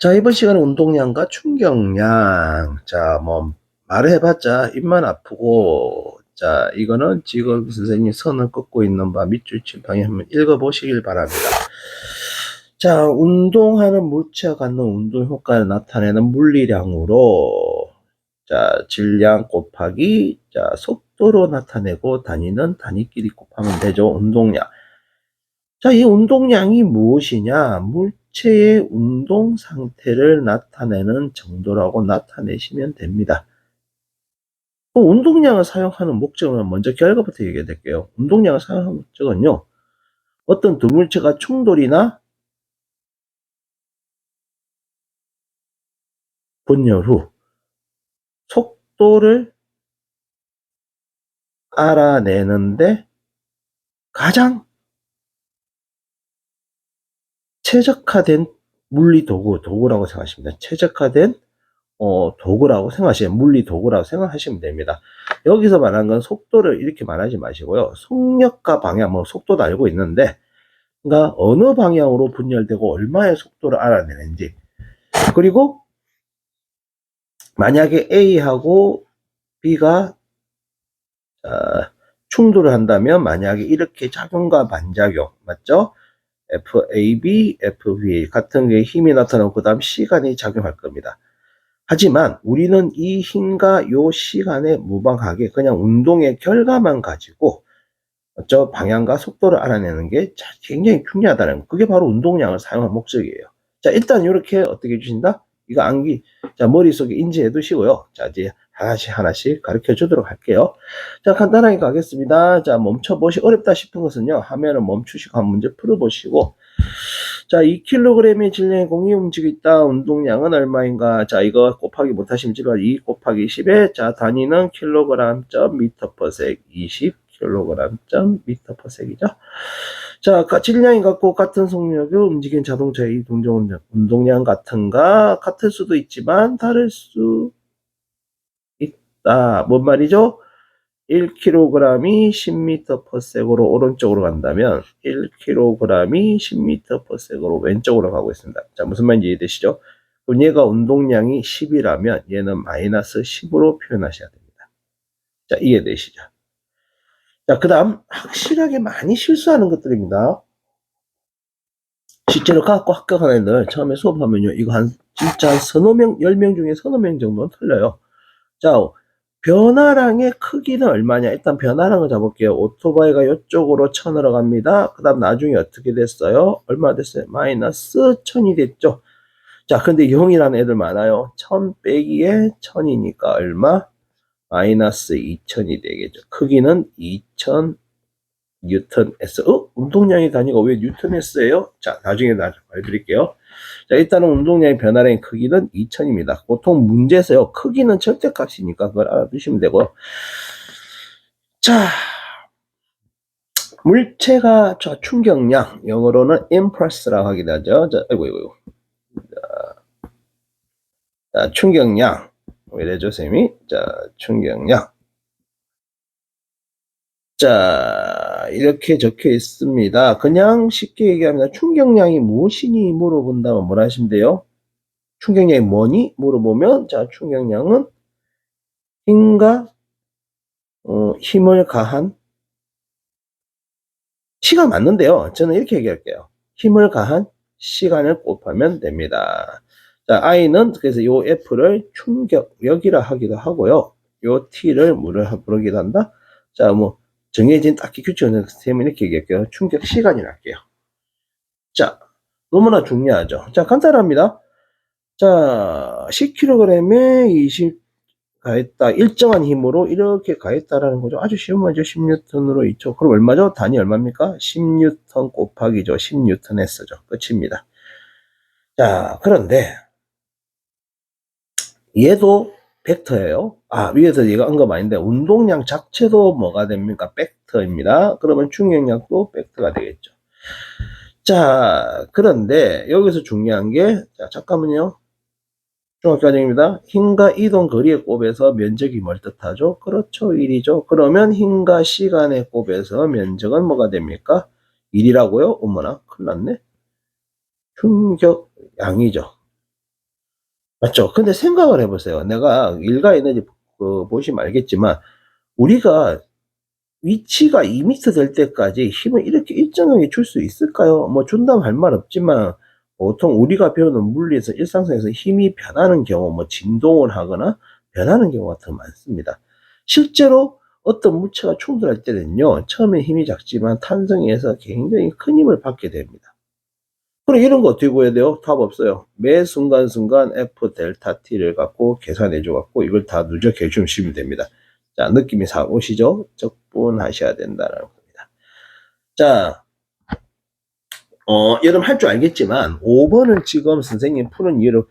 자, 이번 시간은 운동량과 충격량. 자, 뭐, 말을 해봤자 입만 아프고, 자, 이거는 지금 선생님이 선을 긋고 있는 바 밑줄 칠판에 한번 읽어보시길 바랍니다. 자, 운동하는 물체가 갖는 운동 효과를 나타내는 물리량으로, 자, 질량 곱하기, 자, 속도로 나타내고 다니는 단위끼리 곱하면 되죠. 운동량. 자, 이 운동량이 무엇이냐? 물체의 운동 상태를 나타내는 정도라고 나타내시면 됩니다. 운동량을 사용하는 목적은 먼저 결과부터 얘기해 드릴게요. 운동량을 사용하는 목적은요, 어떤 두 물체가 충돌이나 분열 후 속도를 알아내는데 가장 최적화된 물리 도구라고 생각하십니다. 최적화된 도구라고 생각하시면, 물리 도구라고 생각하시면 됩니다. 여기서 말하는 건 속도를 이렇게 말하지 마시고요. 속력과 방향, 뭐 속도도 알고 있는데, 그러니까 어느 방향으로 분열되고 얼마의 속도를 알아내는지, 그리고 만약에 A하고 B가 충돌을 한다면, 만약에 이렇게 작용과 반작용, 맞죠? FAB, FB 같은 게 힘이 나타나고 그 다음 시간이 작용할 겁니다. 하지만 우리는 이 힘과 요 시간에 무방하게 그냥 운동의 결과만 가지고 저 방향과 속도를 알아내는 게 굉장히 중요하다는 거. 그게 바로 운동량을 사용한 목적이에요. 자, 일단 이렇게 어떻게 해주신다? 이거 암기, 자, 머릿속에 인지해 두시고요. 자, 이제 하나씩 가르쳐 주도록 할게요. 자, 간단하게 가겠습니다. 자, 어렵다 싶은 것은요, 화면을 멈추시고 한 문제 풀어보시고, 자, 2kg의 질량의 공이 움직이고 있다. 운동량은 얼마인가? 자, 이거 곱하기 못하시면 2 곱하기 10에, 자, 단위는 kg/m/s, 20kg/m/s이죠. 자, 질량이 같고 같은 속력을 움직이는 자동차의 운동량 같은가? 같을 수도 있지만 다를 수 있다. 뭔 말이죠? 1kg이 10m/s으로 오른쪽으로 간다면 1kg이 10m/s으로 왼쪽으로 가고 있습니다. 자, 무슨 말인지 이해되시죠? 그럼 얘가 운동량이 10이라면 얘는 마이너스 10으로 표현하셔야 됩니다. 자, 이해되시죠? 자, 그 다음 확실하게 많이 실수하는 것들입니다. 실제로 과학과 합격한 애들 처음에 수업하면요, 이거 진짜 서너 명, 10명 중에 서너 명 정도는 틀려요. 자, 변화량의 크기는 얼마냐? 일단 변화량을 잡을게요. 오토바이가 이쪽으로 1000으로 갑니다. 그 다음 나중에 어떻게 됐어요? 얼마 됐어요? 마이너스 1000이 됐죠. 자, 근데 0이라는 애들 많아요. 1000 빼기에 1000이니까 얼마? 마이너스 2000이 되겠죠. 크기는 2000 뉴턴 S. 운동량의 단위가 왜 뉴턴 S예요? 자, 나중에 알려드릴게요. 자, 일단은 운동량의 변화량의 크기는 2000입니다. 보통 문제에서요, 크기는 절대값이니까 그걸 알아두시면 되고요. 자, 물체가 충격량, 영어로는 impulse라고 하기도 하죠. 자, 아이고. 자, 충격량. 왜 이래죠, 쌤이? 자, 충격량. 자, 이렇게 적혀 있습니다. 그냥 쉽게 얘기하면 충격량이 무엇이니 물어본다면 뭐라 하시면 돼요? 충격량이 뭐니? 물어보면, 자, 충격량은 힘을 가한 시간 맞는데요. 저는 이렇게 얘기할게요. 힘을 가한 시간을 곱하면 됩니다. 자, I는 그래서 요 F를 충격력이라 하기도 하고요. 요 T를 부르기도 한다. 자, 뭐 정해진 딱히 규칙은 쌤은 이렇게 얘기할게요. 충격 시간이라 할게요. 자, 너무나 중요하죠. 자, 간단합니다. 자, 10kg에 20 가했다. 일정한 힘으로 이렇게 가했다라는 거죠. 아주 쉬운 말이죠. 10N으로 있죠. 그럼 얼마죠? 단위 얼마입니까? 10N 곱하기죠. 10Ns죠. 끝입니다. 자, 그런데 얘도 벡터예요. 위에서 얘가 한 거 아닌데 운동량 자체도 뭐가 됩니까? 벡터입니다. 그러면 충격량도 벡터가 되겠죠. 자, 그런데 여기서 중요한 게, 자, 잠깐만요. 중학교과정입니다. 힘과 이동 거리의 곱에서 면적이 뭘 뜻하죠? 그렇죠. 1이죠. 그러면 힘과 시간의 곱에서 면적은 뭐가 됩니까? 1이라고요? 어머나, 큰일 났네. 충격량이죠. 맞죠? 근데 생각을 해보세요. 내가 일가 에너지 보시면 알겠지만 우리가 위치가 2m 될 때까지 힘을 이렇게 일정하게 줄 수 있을까요? 뭐 준다고 할 말 없지만 보통 우리가 배우는 물리에서 일상생활에서 힘이 변하는 경우, 뭐 진동을 하거나 변하는 경우가 더 많습니다. 실제로 어떤 물체가 충돌할 때는요, 처음에 힘이 작지만 탄성에서 굉장히 큰 힘을 받게 됩니다. 그럼 이런 거 어떻게 구해야 돼요? 답 없어요. 매 순간순간 F 델타 T를 갖고 계산해 줘 갖고 이걸 다 누적해 주시면 됩니다. 자, 느낌이 싹 오시죠? 적분하셔야 된다는 겁니다. 자, 여러분 할 줄 알겠지만 5번은 지금 선생님 푸는 이유로,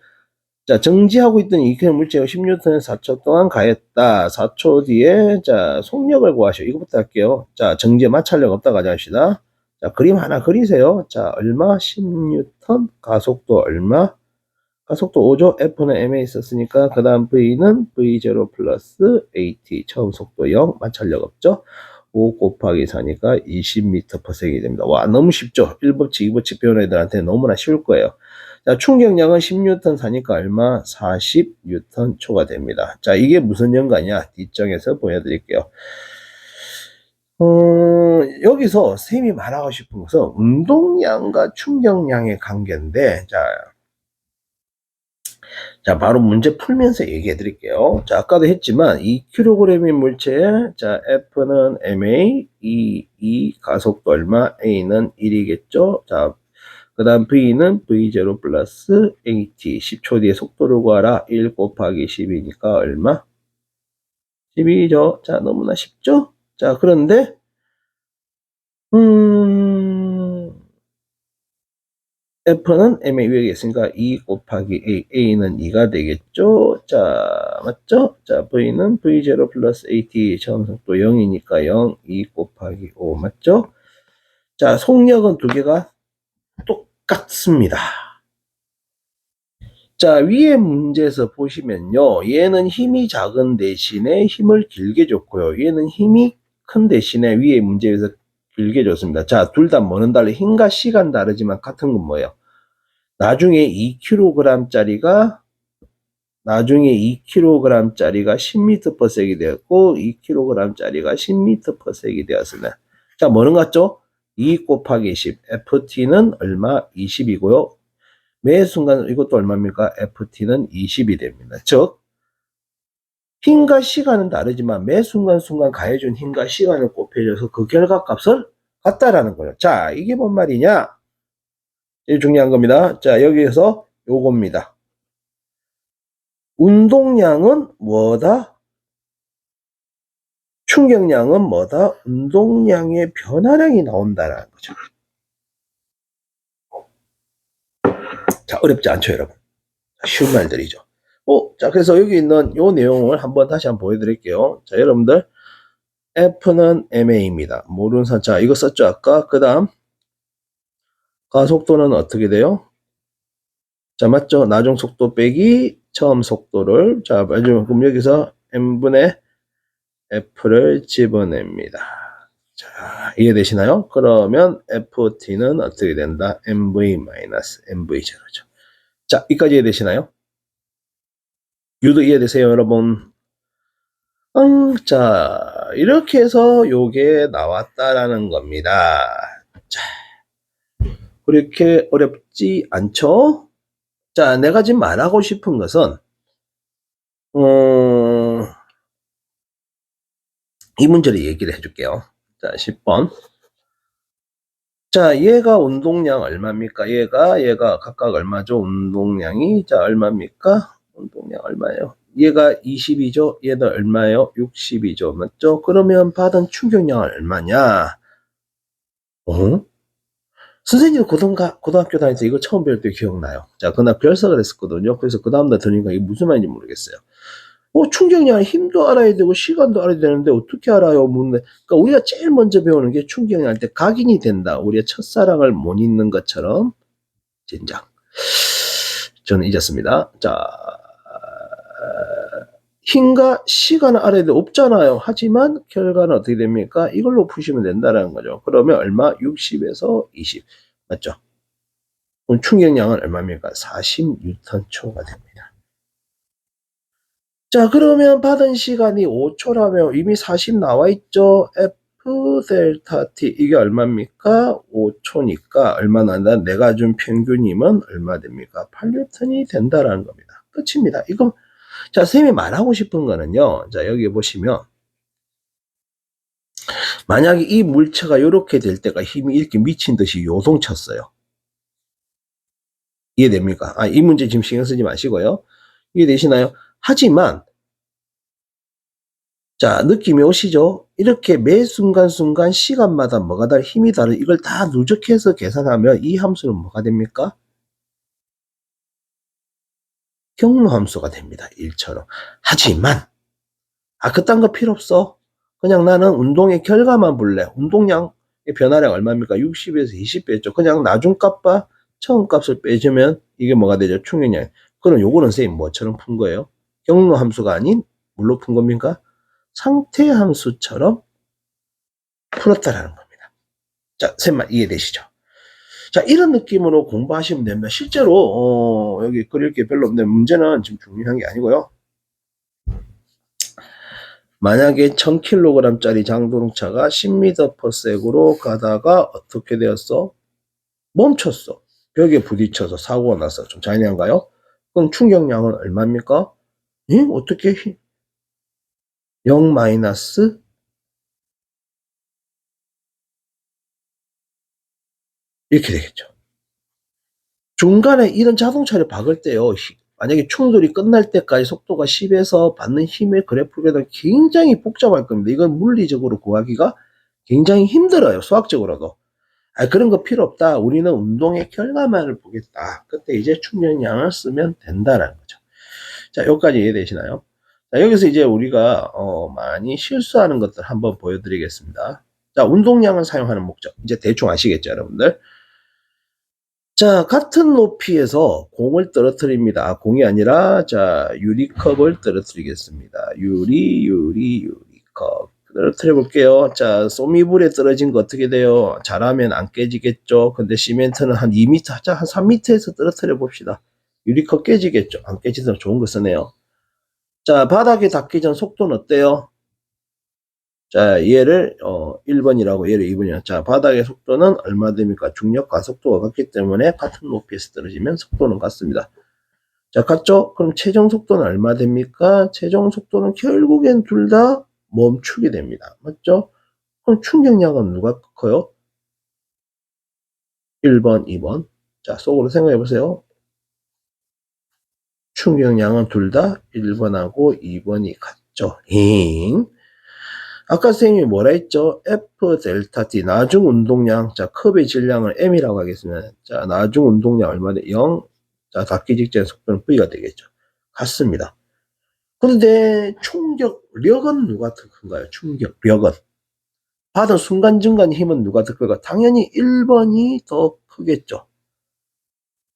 자, 정지하고 있던 이큐 물체가 10N을 4초 동안 가했다. 4초 뒤에 자, 속력을 구하시오. 이거부터 할게요. 자, 정지에 마찰력 없다 가져갑시다. 자, 그림 하나 그리세요. 자, 얼마? 10N, 가속도 얼마? 가속도 5죠. F는 M에 있었으니까 그 다음 V는 V0 플러스 AT, 처음 속도 0, 마찰력 없죠. 5 곱하기 4니까 20m/s이 됩니다. 와, 너무 쉽죠? 1법칙, 2법칙 배우는 애들한테 너무나 쉬울 거예요. 자, 충격량은 10N 사니까 얼마? 40N 초가 됩니다. 자, 이게 무슨 연관이야? 뒷장에서 보여드릴게요. 여기서 쌤이 말하고 싶은 것은 운동량과 충격량의 관계인데, 자, 바로 문제 풀면서 얘기해 드릴게요. 자, 아까도 했지만 2kg의 물체에, 자, F는 ma, E 가속도 얼마, A는 1이겠죠. 자, 그 다음 V는 V0 플러스 AT, 10초 뒤에 속도를 구하라. 1 곱하기 10이니까 얼마? 12죠. 자, 너무나 쉽죠? 자, 그런데 F는 M의 위에 있으니까 2 곱하기 A, A는 2가 되겠죠? 자, 맞죠? 자, V는 V0 플러스 AT, 처음 속도 0이니까 0, 2 곱하기 5, 맞죠? 자, 속력은 두 개가 똑같습니다. 자, 위에 문제에서 보시면요, 얘는 힘이 작은 대신에 힘을 길게 줬고요, 얘는 힘이 큰 대신에 위에 문제에서 길게 줬습니다. 자, 둘 다 뭐는 달리 힘과 시간 다르지만 같은 건 뭐예요? 나중에 2kg짜리가 10m/s이 되었고 2kg짜리가 10m/s이 되었습니다. 자, 뭐는 같죠? 2 곱하기 10, FT는 얼마? 20이고요. 매 순간 이것도 얼마입니까? FT는 20이 됩니다. 즉, 힘과 시간은 다르지만 매 순간순간 가해준 힘과 시간을 곱해줘서 그 결과값을 같다라는 거예요. 자, 이게 뭔 말이냐? 제일 중요한 겁니다. 자, 여기에서 요겁니다. 운동량은 뭐다? 충격량은 뭐다? 운동량의 변화량이 나온다는 거죠. 자, 어렵지 않죠, 여러분? 쉬운 말들이죠. 자, 그래서 여기 있는 요 내용을 한번 다시 한번 보여드릴게요. 자, 여러분들, F는 ma입니다. 모르는 사, 자, 이거 썼죠, 아까? 그 다음, 가속도는 어떻게 돼요? 자, 맞죠? 나중 속도 빼기 처음 속도를, 자, 그럼 여기서 m분의 f를 집어냅니다. 자, 이해되시나요? 그러면 ft는 어떻게 된다? mv-mv0죠. 자, 여기까지 이해되시나요? 유도 이해되세요, 여러분? 자, 이렇게 해서 요게 나왔다라는 겁니다. 자, 그렇게 어렵지 않죠? 자, 내가 지금 말하고 싶은 것은, 이 문제를 얘기를 해줄게요. 자, 10번. 자, 얘가 운동량 얼마입니까? 얘가 각각 얼마죠? 운동량이, 자, 얼마입니까? 운동량 얼마예요? 얘가 20이죠? 얘는 얼마예요? 60이죠? 맞죠? 그러면 받은 충격량은 얼마냐? 선생님 고등학교 다닐 때 이거 처음 배울 때 기억나요? 자, 그날 별석을 했었거든요. 그래서 그 다음날 들으니까 이게 무슨 말인지 모르겠어요. 충격량 힘도 알아야 되고 시간도 알아야 되는데 어떻게 알아요? 묻는데, 그러니까 우리가 제일 먼저 배우는 게 충격량 할 때 각인이 된다. 우리가 첫사랑을 못 잊는 것처럼 진작. 저는 잊었습니다. 자, 힘과 시간을 알아야 돼 없잖아요. 하지만 결과는 어떻게 됩니까? 이걸로 푸시면 된다는 거죠. 그러면 얼마? 60에서 20. 맞죠? 그럼 충격량은 얼마입니까? 40N초가 됩니다. 자, 그러면 받은 시간이 5초라면 이미 40 나와 있죠? F 델타 T. 이게 얼마입니까? 5초니까 얼마나 한다? 내가 준 평균이면 얼마 됩니까? 8N이 된다라는 겁니다. 끝입니다. 이거, 자, 선생님이 말하고 싶은 거는요. 자, 여기 보시면, 만약에 이 물체가 이렇게 될 때가 힘이 이렇게 미친 듯이 요동쳤어요. 이해됩니까? 이 문제 지금 신경 쓰지 마시고요. 이해되시나요? 하지만, 자, 느낌이 오시죠? 이렇게 매 순간순간 시간마다 뭐가 다른 힘이 다른 이걸 다 누적해서 계산하면 이 함수는 뭐가 됩니까? 경로 함수가 됩니다. 1처럼. 하지만 그딴 거 필요 없어. 그냥 나는 운동의 결과만 볼래. 운동량의 변화량 얼마입니까? 60에서 20 뺐죠. 그냥 나중값과 처음값을 빼주면 이게 뭐가 되죠? 충격량. 그럼 요거는 선생님 뭐처럼 푼 거예요? 경로 함수가 아닌 뭘로 푼 겁니까? 상태 함수처럼 풀었다라는 겁니다. 자, 선생님 이해되시죠? 자, 이런 느낌으로 공부하시면 됩니다. 실제로 여기 그릴 게 별로 없는데 문제는 지금 중요한 게 아니고요. 만약에 1000kg짜리 장동차가 10m/s으로 가다가 어떻게 되었어? 멈췄어. 벽에 부딪혀서 사고가 났어. 좀 잔인한가요? 그럼 충격량은 얼마입니까? 어떻게 0 마이너스 이렇게 되겠죠. 중간에 이런 자동차를 박을 때요. 만약에 충돌이 끝날 때까지 속도가 10에서 받는 힘의 그래프가 굉장히 복잡할 겁니다. 이건 물리적으로 구하기가 굉장히 힘들어요. 수학적으로도. 그런 거 필요 없다. 우리는 운동의 결과만을 보겠다. 그때 이제 충격량을 쓰면 된다라는 거죠. 자, 여기까지 이해되시나요? 자, 여기서 이제 우리가 많이 실수하는 것들 한번 보여드리겠습니다. 자, 운동량을 사용하는 목적. 이제 대충 아시겠죠, 여러분들? 자, 같은 높이에서 공을 떨어뜨립니다. 공이 아니라, 자, 유리컵을 떨어뜨리겠습니다. 유리컵. 떨어뜨려 볼게요. 자, 소미불에 떨어진 거 어떻게 돼요? 잘하면 안 깨지겠죠? 근데 시멘트는 한 2m, 자, 한 3m에서 떨어뜨려 봅시다. 유리컵 깨지겠죠? 안 깨지면 좋은 거 쓰네요. 자, 바닥에 닿기 전 속도는 어때요? 자, 얘를 1번이라고 얘를 2번이야. 자, 바닥의 속도는 얼마 됩니까? 중력과 속도가 같기 때문에 같은 높이에서 떨어지면 속도는 같습니다. 자, 같죠? 그럼 최종 속도는 얼마 됩니까? 최종 속도는 결국엔 둘 다 멈추게 됩니다. 맞죠? 그럼 충격량은 누가 커요? 1번, 2번. 자, 속으로 생각해 보세요. 충격량은 둘 다 1번하고 2번이 같죠. 아까 선생님이 뭐라 했죠? F 델타 T 나중 운동량. 자, 컵의 질량을 M이라고 하겠습니다. 자, 나중 운동량 얼마나 0. 자, 닿기 직전 속도는 V가 되겠죠. 같습니다. 그런데 충격력은 누가 더 큰가요? 충격력은. 받은 순간증간 힘은 누가 더 클까? 당연히 1번이 더 크겠죠.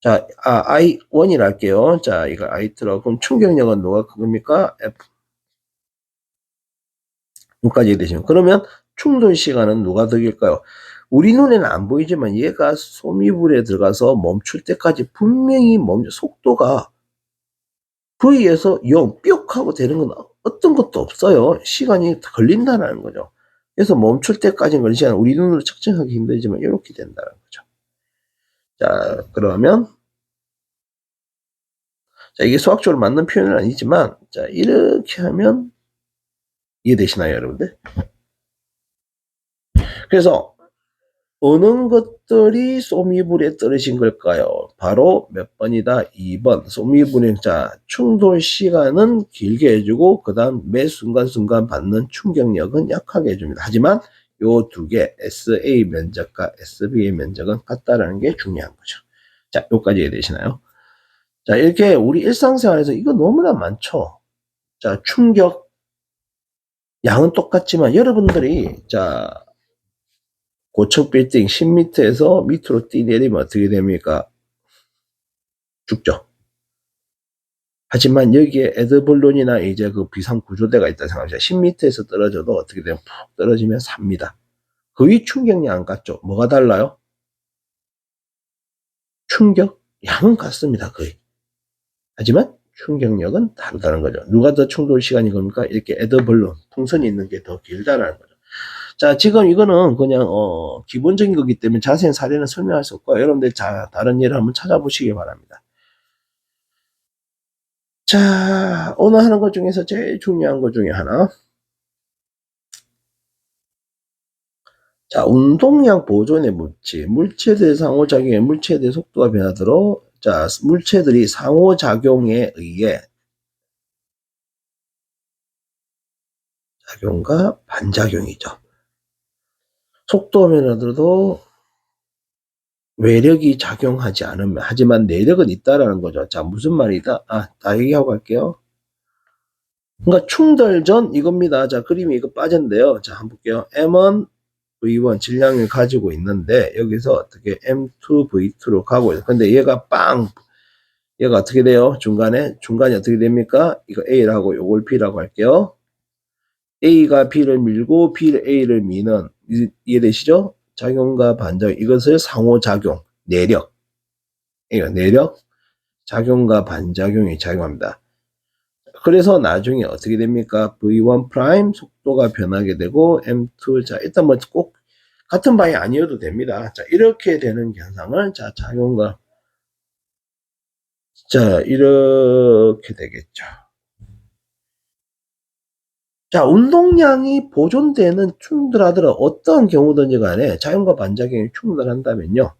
자, I1이라 할게요. 자, 이거 I2라고. 그럼 충격력은 누가 크겁니까? F. 여기까지 이해되시면. 그러면 충돌 시간은 누가 더 길까요? 우리 눈에는 안 보이지만 얘가 소미불에 들어가서 멈출 때까지 분명히 속도가 V에서 0, 뿅 하고 되는 건 어떤 것도 없어요. 시간이 걸린다는 거죠. 그래서 멈출 때까지는 걸리지 않아. 우리 눈으로 측정하기 힘들지만 이렇게 된다는 거죠. 자, 그러면 자, 이게 수학적으로 맞는 표현은 아니지만 자, 이렇게 하면 이해되시나요, 여러분들? 그래서 어느 것들이 소미불에 떨어진 걸까요? 바로 몇 번이다? 2번. 소미불의 자, 충돌 시간은 길게 해주고 그 다음 매 순간순간 받는 충격력은 약하게 해줍니다. 하지만 요 두 개, SA 면적과 SB의 면적은 같다라는 게 중요한 거죠. 자, 여기까지 이해되시나요? 자, 이렇게 우리 일상생활에서 이거 너무나 많죠. 자, 충격 양은 똑같지만 여러분들이 자, 고층 빌딩 10m에서 밑으로 뛰내리면 어떻게 됩니까? 죽죠. 하지만 여기에 에드벌룬이나 이제 그 비상 구조대가 있다 생각하시죠. 10m에서 떨어져도 어떻게 되면 푹 떨어지면 삽니다. 거의 충격량 안 같죠? 뭐가 달라요? 충격 양은 같습니다. 거의. 하지만 충격력은 다르다는 거죠. 누가 더 충돌 시간이 겁니까? 이렇게 에더블론, 풍선이 있는 게 더 길다라는 거죠. 자, 지금 이거는 그냥 기본적인 거기 때문에 자세한 사례는 설명할 수 없고요. 여러분들 다른 예를 한번 찾아보시기 바랍니다. 자, 오늘 하는 것 중에서 제일 중요한 것 중에 하나. 자, 운동량 보존의 물질. 물체들 상호작용에 물체들의 속도가 변하도록, 자, 물체들이 상호작용에 의해 작용과 반작용이죠. 속도 변화들도 외력이 작용하지 않으면, 하지만 내력은 있다라는 거죠. 자, 무슨 말이다? 다 얘기하고 갈게요. 그러니까 충돌 전 이겁니다. 자, 그림이 이거 빠졌는데요. 자, 한번 볼게요. M1, V1 질량을 가지고 있는데, 여기서 어떻게 M2, V2로 가고 있어요. 근데 얘가 얘가 어떻게 돼요? 중간이 어떻게 됩니까? 이거 A라고, 요걸 B라고 할게요. A가 B를 밀고, B를 A를 미는, 이해되시죠? 작용과 반작용, 이것을 상호작용, 내력. 이거 내력, 작용과 반작용이 작용합니다. 그래서 나중에 어떻게 됩니까? V1 프라임 속도가 변하게 되고 M2, 자, 일단 뭐 꼭 같은 방이 아니어도 됩니다. 자, 이렇게 되는 현상을, 자, 작용과, 자, 이렇게 되겠죠. 자, 운동량이 보존되는 충돌하더라 어떤 경우든지 간에 작용과 반작용이 충돌한다면요.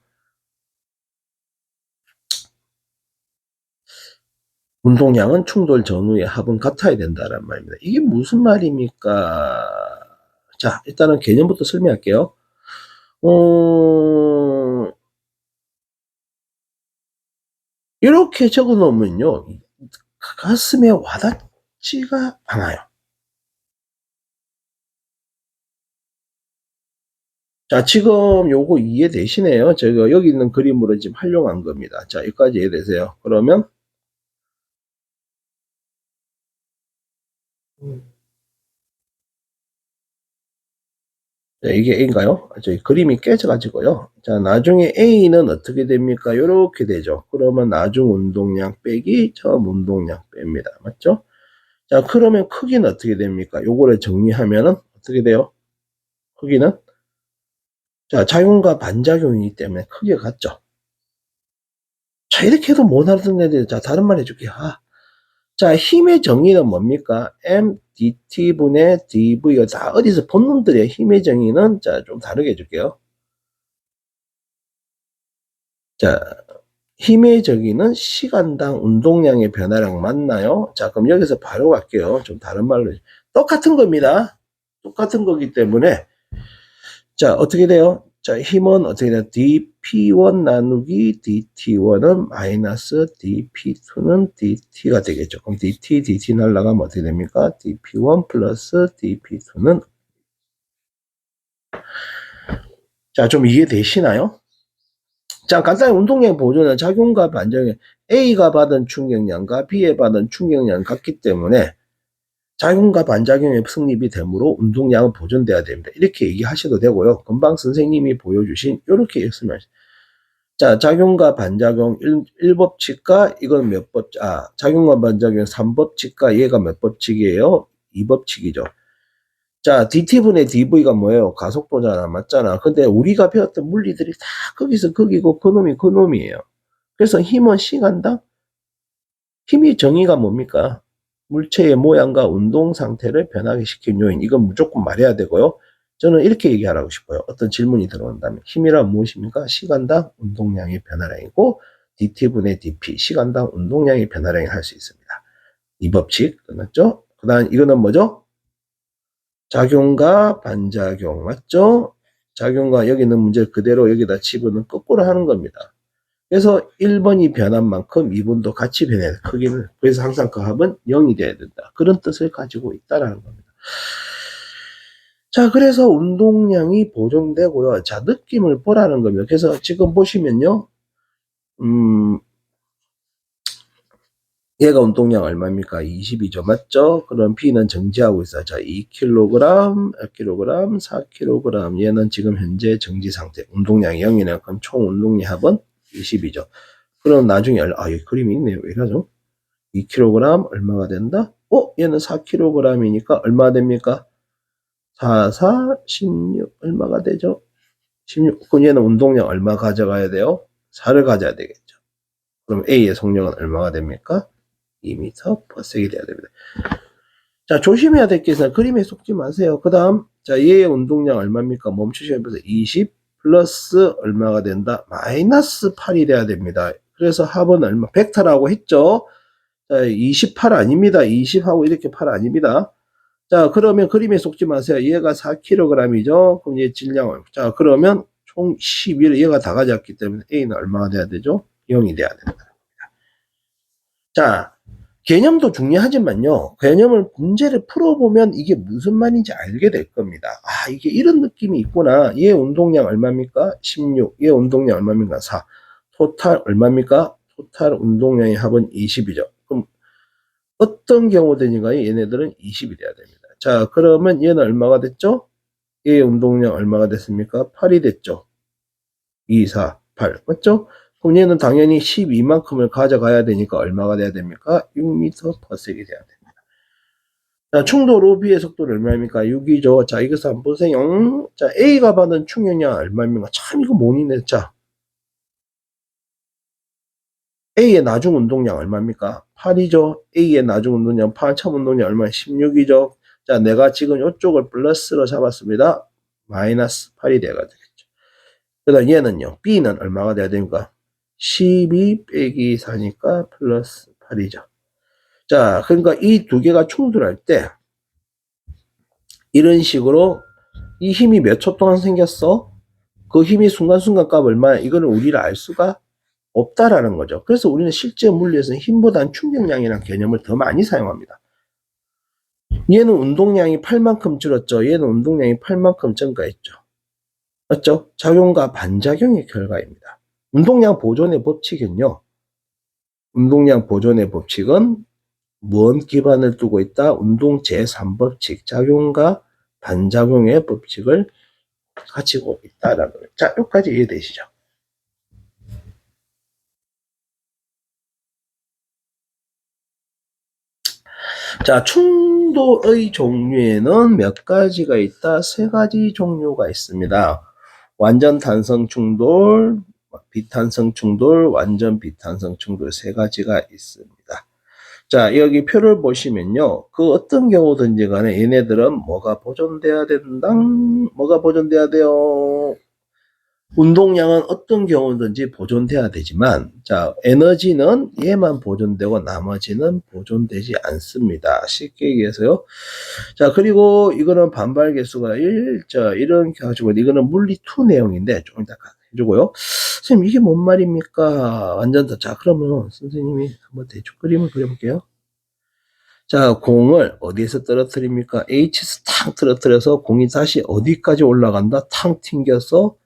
운동량은 충돌 전후의 합은 같아야 된다는 말입니다. 이게 무슨 말입니까? 자, 일단은 개념부터 설명할게요. 이렇게 적어 놓으면요. 가슴에 와닿지가 않아요. 자, 지금 요거 이해되시네요. 제가 여기 있는 그림으로 지금 활용한 겁니다. 자, 여기까지 이해되세요? 그러면 자, 이게 A인가요? 저희 그림이 깨져가지고요. 자, 나중에 A는 어떻게 됩니까? 요렇게 되죠. 그러면 나중 운동량 빼기 처음 운동량 뺍니다. 맞죠? 자, 그러면 크기는 어떻게 됩니까? 요거를 정리하면은 어떻게 돼요? 크기는? 자, 작용과 반작용이기 때문에 크기가 같죠. 자, 이렇게 해도 못 알아듣는데, 자, 다른 말 해줄게요. 자, 힘의 정의는 뭡니까? M, dt분의 dv가 다 어디서 본 놈들이에요. 힘의 정의는, 자, 좀 다르게 해줄게요. 자, 힘의 정의는 시간당 운동량의 변화량 맞나요? 자, 그럼 여기서 바로 갈게요. 좀 다른 말로. 똑같은 겁니다. 똑같은 거기 때문에. 자, 어떻게 돼요? 자, 힘은 어떻게 돼요? dp1 나누기 dt1은 마이너스 dp2는 dt가 되겠죠. 그럼 dt 날라가면 어떻게 됩니까? dp1 플러스 dp2는, 자, 좀 이해되시나요? 자, 간단히 운동량 보존은 작용과 반작용, A가 받은 충격량과 B에 받은 충격량이 같기 때문에 작용과 반작용의 성립이 되므로 운동량은 보존돼야 됩니다. 이렇게 얘기하셔도 되고요. 금방 선생님이 보여주신 이렇게 했으면, 자, 작용과 반작용 1법칙과 이건 몇 법, 작용과 반작용 3법칙과 얘가 몇 법칙이에요? 2법칙이죠. 자, dt분의 dv가 뭐예요? 가속도잖아. 맞잖아. 근데 우리가 배웠던 물리들이 다 거기서 거기고 그놈이 그놈이에요. 그래서 힘은 시간당, 힘의 정의가 뭡니까? 물체의 모양과 운동 상태를 변하게 시킨 요인. 이건 무조건 말해야 되고요. 저는 이렇게 얘기하라고 싶어요. 어떤 질문이 들어온다면 힘이란 무엇입니까? 시간당 운동량의 변화량이고 dt분의 dp, 시간당 운동량의 변화량이 할 수 있습니다. 이 법칙 끝났죠? 그 다음 이거는 뭐죠? 작용과 반작용 맞죠? 작용과 여기 있는 문제를 그대로 여기다 집어넣은 거꾸로 하는 겁니다. 그래서 1번이 변한 만큼 2번도 같이 변해야 돼. 크기는. 그래서 항상 그 합은 0이 돼야 된다. 그런 뜻을 가지고 있다라는 겁니다. 자, 그래서 운동량이 보존되고요. 자, 느낌을 보라는 겁니다. 그래서 지금 보시면요. 얘가 운동량 얼마입니까? 20이죠. 맞죠? 그럼 B는 정지하고 있어요. 자, 2kg, 1kg, 4kg. 얘는 지금 현재 정지 상태. 운동량이 0이네요. 그럼 총 운동량 합은 20이죠. 그럼 나중에, 이 그림이 있네요. 왜 이러죠? 2kg 얼마가 된다? 얘는 4kg이니까 얼마 됩니까? 4, 4, 16 얼마가 되죠? 16. 그럼 얘는 운동량 얼마 가져가야 돼요? 4를 가져야 되겠죠. 그럼 A의 속력은 얼마가 됩니까? 2m/s이 돼야 됩니다. 자, 조심해야 될 게 있어요. 그림에 속지 마세요. 그 다음, 자, 얘의 운동량 얼마입니까? 멈추시면서 20 플러스 얼마가 된다? 마이너스 8이 돼야 됩니다. 그래서 합은 얼마? 벡터라고 했죠? 자, 28 아닙니다. 20하고 이렇게 8 아닙니다. 자, 그러면 그림에 속지 마세요. 얘가 4kg이죠? 그럼 얘 질량은. 자, 그러면 총 11, 얘가 다 가져왔기 때문에 A는 얼마가 돼야 되죠? 0이 돼야 됩니다. 자, 개념도 중요하지만요. 개념을 문제를 풀어보면 이게 무슨 말인지 알게 될 겁니다. 아, 이게 이런 느낌이 있구나. 얘 운동량 얼마입니까? 16. 얘 운동량 얼마입니까? 4. 토탈 얼마입니까? 토탈 운동량의 합은 20이죠. 그럼 어떤 경우든가요? 얘네들은 20이 돼야 됩니다. 자, 그러면 얘는 얼마가 됐죠? 얘 운동량 얼마가 됐습니까? 8이 됐죠. 2, 4, 8. 맞죠? 그럼 얘는 당연히 12만큼을 가져가야 되니까 얼마가 돼야 됩니까? 6m/s이 돼야 됩니다. 자, 충돌 B의 속도는 얼마입니까? 6이죠. 자, 이것을 한번 보세요. 자, A가 받은 충격량 얼마입니까? 참, 이거 모르네. 자, A의 나중 운동량 얼마입니까? 8이죠. A의 나중 운동량 8, 참 운동량 얼마? 16이죠. 자, 내가 지금 이쪽을 플러스로 잡았습니다. 마이너스 8이 돼야 되겠죠. 그 다음 얘는요. B는 얼마가 돼야 됩니까? 12 빼기 4니까 플러스 8이죠. 자, 그러니까 이 두 개가 충돌할 때 이런 식으로 이 힘이 몇 초 동안 생겼어? 그 힘이 순간순간 값 얼마야? 이거는 우리를 알 수가 없다라는 거죠. 그래서 우리는 실제 물리에서는 힘보다는 충격량이라는 개념을 더 많이 사용합니다. 얘는 운동량이 8만큼 줄었죠. 얘는 운동량이 8만큼 증가했죠. 맞죠? 작용과 반작용의 결과입니다. 운동량 보존의 법칙은요. 운동량 보존의 법칙은 무언 기반을 두고 있다? 운동 제3법칙, 작용과 반작용의 법칙을 가지고 있다라는 거예요. 자, 여기까지 이해되시죠? 자, 충돌의 종류에는 몇 가지가 있다? 세 가지 종류가 있습니다. 완전 탄성 충돌, 비탄성 충돌, 완전 비탄성 충돌 세 가지가 있습니다. 자, 여기 표를 보시면요. 그 어떤 경우든지 간에 얘네들은 뭐가 보존돼야 된다? 뭐가 보존돼야 돼요? 운동량은 어떤 경우든지 보존돼야 되지만, 자, 에너지는 얘만 보존되고 나머지는 보존되지 않습니다. 쉽게 얘기해서요. 자, 그리고 이거는 반발 개수가 1, 자, 이런 가지고, 이거는 물리2 내용인데, 좀 이따 해주고요. 선생님, 이게 뭔 말입니까? 완전 더. 자, 그러면 선생님이 한번 대충 그림을 그려볼게요. 자, 공을 어디에서 떨어뜨립니까? H에서 탕 떨어뜨려서 공이 다시 어디까지 올라간다? 탕 튕겨서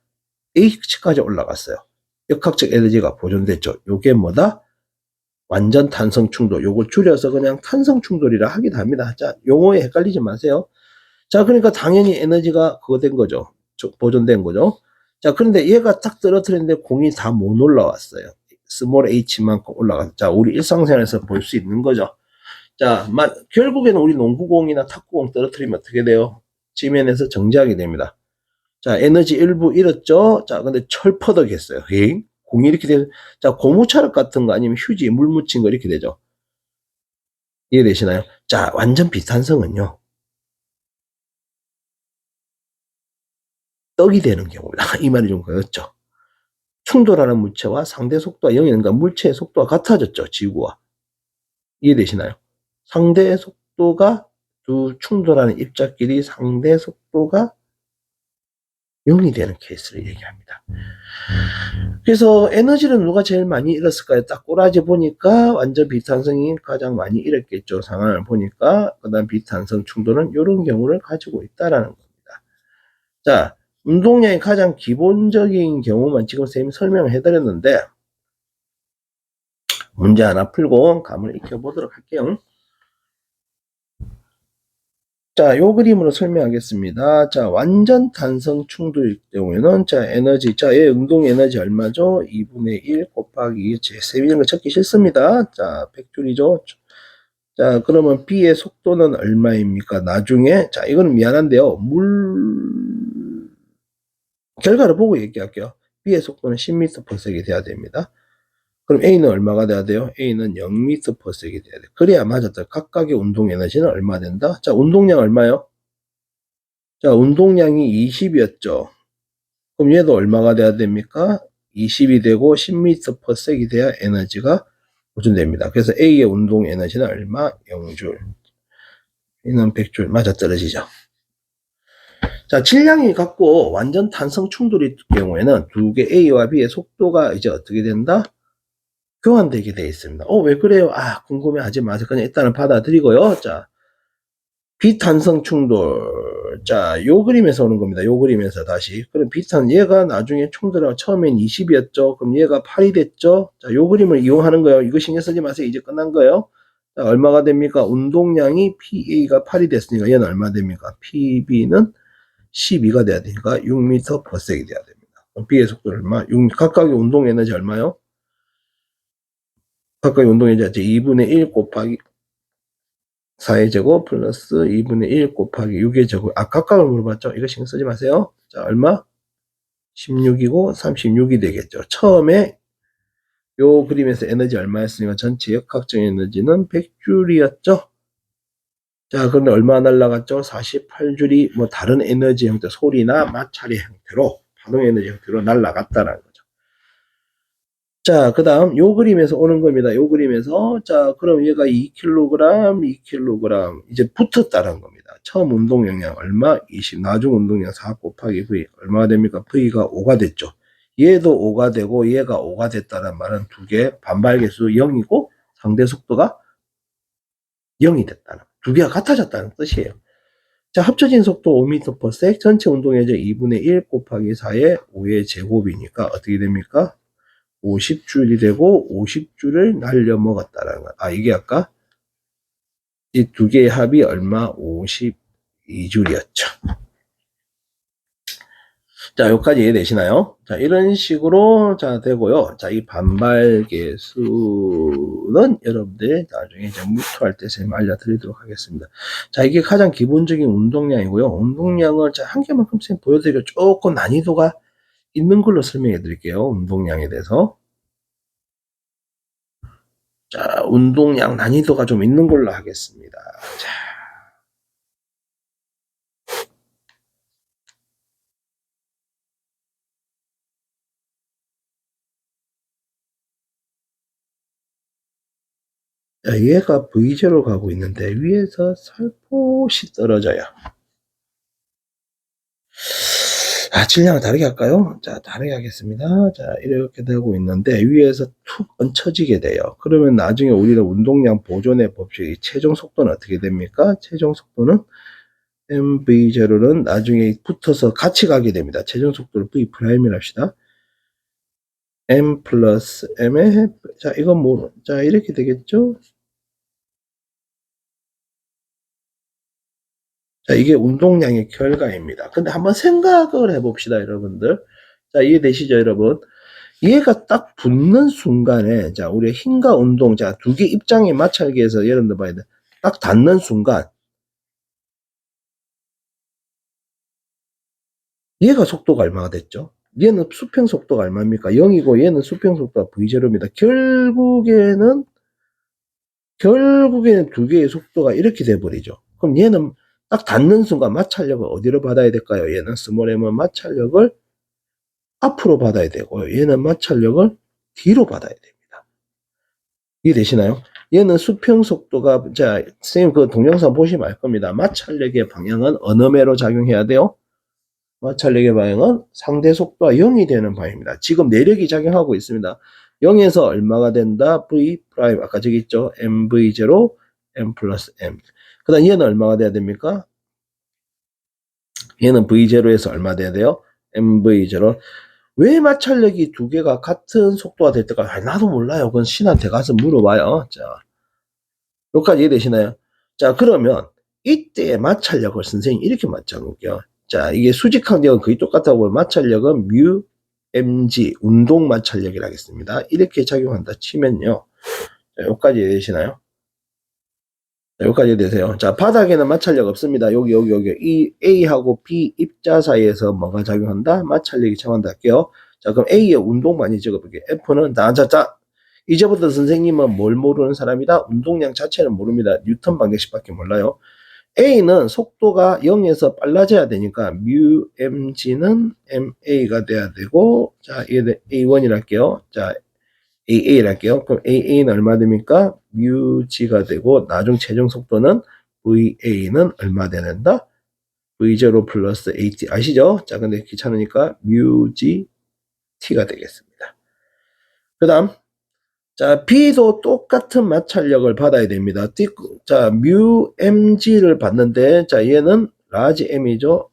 H까지 올라갔어요. 역학적 에너지가 보존됐죠. 요게 뭐다? 완전 탄성 충돌. 요걸 줄여서 그냥 탄성 충돌이라 하기도 합니다. 자, 용어에 헷갈리지 마세요. 자, 그러니까 당연히 에너지가 그거 된 거죠. 보존된 거죠. 자, 그런데 얘가 딱 떨어뜨렸는데 공이 다 못 올라왔어요. 스몰 h만큼 올라갔어. 자, 우리 일상생활에서 볼 수 있는 거죠. 자, 결국에는 우리 농구공이나 탁구공 떨어뜨리면 어떻게 돼요? 지면에서 정지하게 됩니다. 자, 에너지 일부 잃었죠? 자, 근데 철퍼덕 했어요. 공이 이렇게 되면, 자, 고무차력 같은 거 아니면 휴지, 물 묻힌 거 이렇게 되죠? 이해되시나요? 자, 완전 비탄성은요, 떡이 되는 경우다. 이 말이 좀 그렇죠. 충돌하는 물체와 상대 속도가 0이 그러니까 물체의 속도가 같아졌죠, 지구와. 이해되시나요? 상대 속도가 두 충돌하는 입자끼리 상대 속도가 0이 되는 케이스를 얘기합니다. 그래서 에너지를 누가 제일 많이 잃었을까요? 딱 꼬라지 보니까 완전 비탄성이 가장 많이 잃었겠죠. 상황을 보니까. 그 다음 비탄성 충돌은 이런 경우를 가지고 있다라는 겁니다. 자, 운동량의 가장 기본적인 경우만 지금 선생님이 설명을 해드렸는데 문제 하나 풀고 감을 익혀보도록 할게요. 자, 요 그림으로 설명하겠습니다. 자, 완전 탄성 충돌일 경우에는, 자, 에너지, 자, 얘 운동 에너지 얼마죠? 2분의 1 곱하기, 제 세미는 거 적기 싫습니다. 자, 100줄이죠. 자, 그러면 B의 속도는 얼마입니까? 나중에, 자, 이거는 미안한데요. 결과를 보고 얘기할게요. B의 속도는 10m/s이 돼야 됩니다. 그럼 A는 얼마가 돼야 돼요? A는 0m/s이 돼야 돼요. 그래야 맞았다. 각각의 운동 에너지는 얼마 된다? 자, 운동량 얼마요? 자, 운동량이 20이었죠. 그럼 얘도 얼마가 돼야 됩니까? 20이 되고 10m/s이 돼야 에너지가 보존됩니다. 그래서 A의 운동 에너지는 얼마? 0줄. B는 100줄. 맞아떨어지죠. 자, 질량이 같고 완전 탄성 충돌일 경우에는 두 개 A와 B의 속도가 이제 어떻게 된다? 교환되게 되어 있습니다. 왜 그래요? 궁금해하지 마세요. 그냥 일단은 받아들이고요. 자, 비탄성 충돌. 자, 요 그림에서 오는 겁니다. 요 그림에서 다시. 그럼 얘가 나중에 충돌하고 처음엔 20이었죠. 그럼 얘가 8이 됐죠. 자, 요 그림을 이용하는 거예요. 이거 신경 쓰지 마세요. 이제 끝난 거예요. 자, 얼마가 됩니까? 운동량이 PA가 8이 됐으니까 얘는 얼마 됩니까? PB는 12가 돼야 되니까 6m/s이 돼야 됩니다. 그럼 B의 속도는 얼마? 각각의 운동 에너지 얼마요? 각각의 운동 에너지 2분의 1 곱하기 4의 제곱 플러스 2분의 1 곱하기 6의 제곱. 각각을 물어봤죠? 이거 신경 쓰지 마세요. 자, 얼마? 16이고 36이 되겠죠. 처음에 요 그림에서 에너지 얼마였으니까 전체 역학적 에너지는 100줄이었죠. 자, 그런데 얼마 날라갔죠? 48줄이 뭐 다른 에너지 형태, 소리나 마찰의 형태로, 파동 에너지 형태로 날라갔다라는 거죠. 자, 그 다음 요 그림에서 오는 겁니다. 요 그림에서. 자, 그럼 얘가 2kg, 2kg 이제 붙었다는 겁니다. 처음 운동 용량 얼마? 20. 나중 운동 용량 4 곱하기 V 얼마가 됩니까? V가 5가 됐죠. 얘도 5가 되고 얘가 5가 됐다는 말은 두 개 반발 개수 0이고 상대 속도가 0이 됐다는, 두 개가 같아졌다는 뜻이에요. 자, 합쳐진 속도 5m/s, 전체 운동의 2분의 1 곱하기 4의 5의 제곱이니까 어떻게 됩니까? 50줄이 되고 50줄을 날려먹었다라는 거. 이게 아까 이 두 개의 합이 얼마? 52줄이었죠. 자, 여기까지 이해되시나요? 자, 이런 식으로 자 되고요. 자, 이 반발 계수는 여러분들 나중에 이제 무토할 때 쌤 알려드리도록 하겠습니다. 자, 이게 가장 기본적인 운동량이고요. 운동량을 자, 한 개만큼 쌤 보여드리고 조금 난이도가 있는 걸로 설명해 드릴게요. 운동량에 대해서. 자, 운동량 난이도가 좀 있는 걸로 하겠습니다. 자, 얘가 V제로 가고 있는데 위에서 살포시 떨어져요. 질량을 다르게 할까요? 자, 다르게 하겠습니다. 자, 이렇게 되고 있는데 위에서 툭 얹혀지게 돼요. 그러면 나중에 우리는 운동량 보존의 법칙이 최종 속도는 어떻게 됩니까? 최종 속도는 MV0는 나중에 붙어서 같이 가게 됩니다. 최종 속도를 V'이라 합시다. M 플러스 M의, 자, 이건 뭐, 자, 이렇게 되겠죠? 자, 이게 운동량의 결과입니다. 근데 한번 생각을 해봅시다, 여러분들. 자, 이해되시죠, 여러분? 얘가 딱 붙는 순간에, 자, 우리의 힘과 운동, 자, 두 개 입장의 마찰기에서 예를 들어 봐야 돼. 딱 닿는 순간, 얘가 속도가 얼마가 됐죠? 얘는 수평 속도가 얼마입니까? 0이고 얘는 수평 속도가 V0입니다. 결국에는 두 개의 속도가 이렇게 돼버리죠. 그럼 얘는 딱 닿는 순간 마찰력을 어디로 받아야 될까요? 얘는 스몰 m은 마찰력을 앞으로 받아야 되고 얘는 마찰력을 뒤로 받아야 됩니다. 이해되시나요? 얘는 수평 속도가, 자, 선생님 그 동영상 보시면 알 겁니다. 마찰력의 방향은 어느 매로 작용해야 돼요? 마찰력의 방향은 상대 속도가 0이 되는 방향입니다. 지금 내력이 작용하고 있습니다. 0에서 얼마가 된다? V 프라임, 아까 저기 있죠? MV0, M 플러스 M. 그 다음 얘는 얼마가 돼야 됩니까? 얘는 V0에서 얼마 돼야 돼요? MV0. 왜 마찰력이 두 개가 같은 속도가 될 때까? 나도 몰라요. 그건 신한테 가서 물어봐요. 자, 여기까지 이해되시나요? 자, 그러면 이때의 마찰력을 선생님이 이렇게 맞춰볼게요. 자, 이게 수직 항력은 거의 똑같다고 마찰력은 뮤 mg 운동 마찰력이라 하겠습니다. 이렇게 작용한다 치면요. 자, 여기까지 이해되시나요? 자, 여기까지 되세요. 자, 바닥에는 마찰력 없습니다. 여기. 이 A하고 B 입자 사이에서 뭐가 작용한다? 마찰력이 작용한다 할게요. 자, 그럼 A의 운동 많이 적어볼게요. F는, 이제부터 선생님은 뭘 모르는 사람이다? 운동량 자체는 모릅니다. 뉴턴 방정식밖에 몰라요. A는 속도가 0에서 빨라져야 되니까 뮤 mg는 ma가 돼야 되고, 자, 얘는 A1이라 할게요. 자, AA를 할게요. 그럼 AA는 얼마 됩니까? 뮤g가 되고, 나중 최종 속도는 VA는 얼마 되는다? V0 플러스 AT. 아시죠? 자, 근데 귀찮으니까 뮤gt가 되겠습니다. 그 다음, 자, B도 똑같은 마찰력을 받아야 됩니다. 자, 뮤 mg를 받는데, 자, 얘는 라지 m이죠.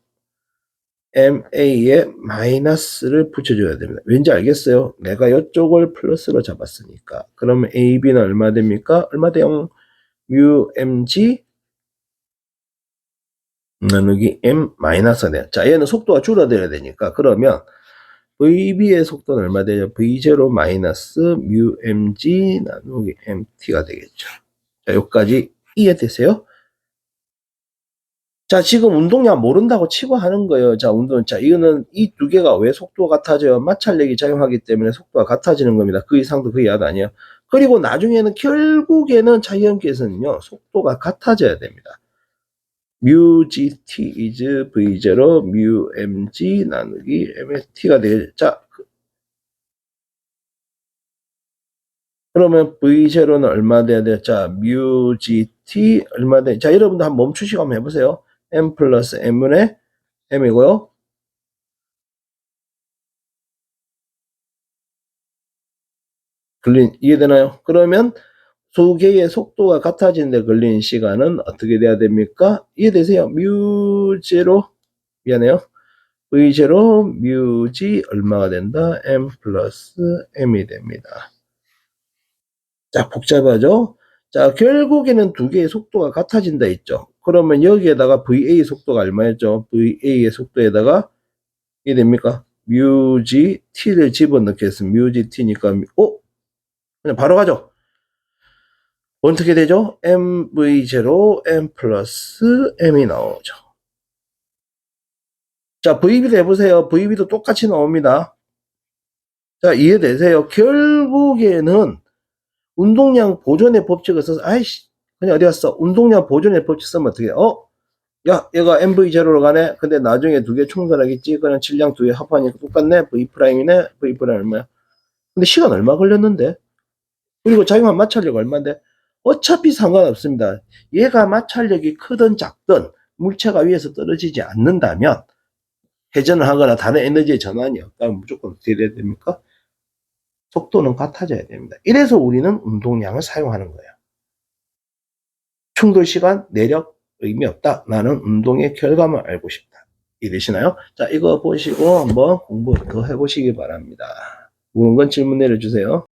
ma에 마이너스를 붙여줘야 됩니다. 왠지 알겠어요? 내가 이쪽을 플러스로 잡았으니까. 그러면 ab는 얼마 됩니까? 얼마 돼요? 뮤 mg 나누기 m 마이너스가 돼요. 자, 얘는 속도가 줄어들어야 되니까. 그러면 VB의 속도는 얼마 되죠? V0 마이너스 뮤 mg 나누기 mt가 되겠죠. 자, 여기까지 이해되세요? 자, 지금 운동량 모른다고 치고 하는 거예요. 자, 자, 이거는 이 두 개가 왜 속도가 같아져요? 마찰력이 작용하기 때문에 속도가 같아지는 겁니다. 그 이상도 그 이하도 아니에요. 그리고 나중에는 결국에는 자기연기에서는요, 속도가 같아져야 됩니다. 뮤 gt is v0 뮤 mg 나누기 mt가 되겠죠. 자, 그러면 v0는 얼마 돼야 돼요? 자, 뮤 gt 얼마 돼? 자, 여러분들 한번 멈추시고 한번 해보세요. m 플러스 m분의 m이고요. 이해되나요? 그러면 두 개의 속도가 같아지는데 걸린 시간은 어떻게 돼야 됩니까? 이해되세요? 뮤0 미안해요. v0 뮤g 얼마가 된다? m 플러스 m이 됩니다. 자, 복잡하죠? 자, 결국에는 두 개의 속도가 같아진다 했죠. 그러면 여기에다가 VA 속도가 얼마였죠? VA의 속도에다가 이게 됩니까? 뮤g t를 집어넣겠습니다. 뮤g t니까 그냥 바로 가죠. 어떻게 되죠? mv0 m 플러스 m이 나오죠. 자, VB도 해보세요. VB도 똑같이 나옵니다. 자, 이해되세요? 결국에는 운동량 보존의 법칙을 써서, 아이씨, 그냥 어디 갔어? 운동량 보존의 법칙 쓰면 어떻게 해? 야, 얘가 MV0로 가네? 근데 나중에 두 개 총선하겠지? 그냥 질량 두 개 합하니까 똑같네? V'이네? V' 얼마야? 근데 시간 얼마 걸렸는데? 그리고 작용한 마찰력 얼마인데? 어차피 상관없습니다. 얘가 마찰력이 크든 작든 물체가 위에서 떨어지지 않는다면 회전을 하거나 다른 에너지의 전환이 없다면 무조건 어떻게 돼야 됩니까? 속도는 같아져야 됩니다. 이래서 우리는 운동량을 사용하는 거예요. 충돌 시간, 내력 의미 없다. 나는 운동의 결과만 알고 싶다. 이해되시나요? 자, 이거 보시고 한번 공부 더 해보시기 바랍니다. 모르는 건 질문 내려주세요.